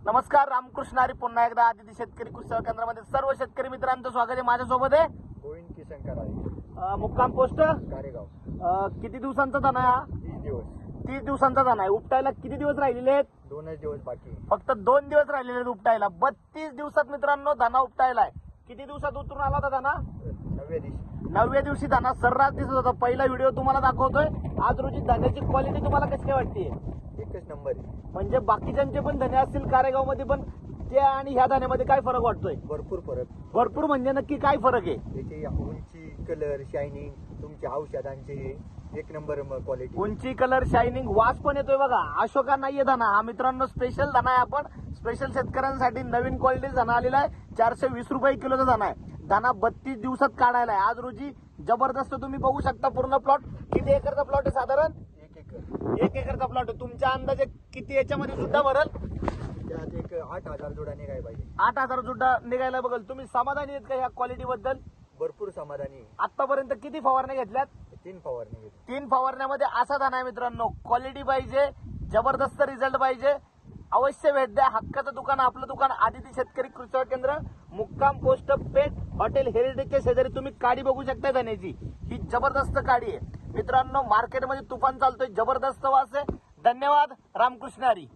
नमस्कार, रामकृष्ण हरी. पुन्हा एकदा आदिती शेतकरी कृषी सेवा केंद्रामध्ये सर्व शेतकरी मित्रांचं स्वागत आहे. माझ्यासोबत आहे गोविंद किसन कराळे, मुक्काम पोस्ट कारेगाव. किती दिवसांचा दाना आहे हा? 30 दिवस. 30 दिवसांचा दाना आहे. उपटायला किती दिवस राहिलेले आहेत? 2च दिवस बाकी आहे. फक्त 2 दिवस राहिलेले आहेत उपटायला. 32 दिवसात मित्रांनो दाना उपटायला आहे. किती दिवसात उतरून आला होता दाना? 9व्या दिवशी. 9व्या दिवशी दाना सर्रास दिसत होता. पहिला व्हिडिओ तुम्हाला दाखवतोय. आज रोजी धान्याची क्वालिटी तुम्हाला कशी काय वाटते? एकच नंबर आहे. म्हणजे बाकीच्यांचे पण धान्य असतील कारेगाव मध्ये, पण त्या आणि ह्या धान्यामध्ये काय फरक वाटतोय? भरपूर फरक. भरपूर म्हणजे नक्की काय फरक आहे? याची उंची, कलर, शायनिंग, तुमच्या औषधांचे एक नंबर क्वालिटी. उंची, कलर, शायनिंग, वास पण येतोय बघा. अशोका नाहीये दाना हा मित्रांनो, स्पेशल दाना आहे. आपण स्पेशल शेतकऱ्यांसाठी नवीन क्वालिटी दाना आलेला आहे. 420 रुपये किलोचा दाना आहे. दाना 32 दिवसात काढायला आहे. आज रोजी जबरदस्त तुम्ही बघू शकता पूर्ण प्लॉट. किती एकरचा प्लॉट आहे साधारण? 1 एकर. 1 एकरचा प्लॉट आहे. तुमच्या अंदाजे किती याच्यामध्ये सुद्धा भरल? त्यात एक 8,000 जोडा निघाय पाहिजे. 8,000 सुद्धा निघायला बघल. तुम्ही समाधानी आहेत का ह्या क्वालिटी बद्दल? भरपूर समाधानी आहे. आतापर्यंत किती फवारण्या घेतल्यात? 3 फवारणी घेतली. 3 फवारण्यामध्ये असा दाना आहे मित्रांनो. क्वालिटी पाहिजे, जबरदस्त रिझल्ट पाहिजे, अवश्य भेट द्या. हक्काचं दुकान, आपलं दुकान आदिती शेतकरी कृषी सेवा केंद्र, मुक्काम पोस्ट, पेठ हॉटेल हेरिटेजच्या शेजारी. तुम्ही काडी बघू शकता धान्याची. ही जबरदस्त काडी आहे मित्रांनो. मार्केटमध्ये तुफान चालतोय, जबरदस्त वास आहे. धन्यवाद. रामकृष्ण हरी.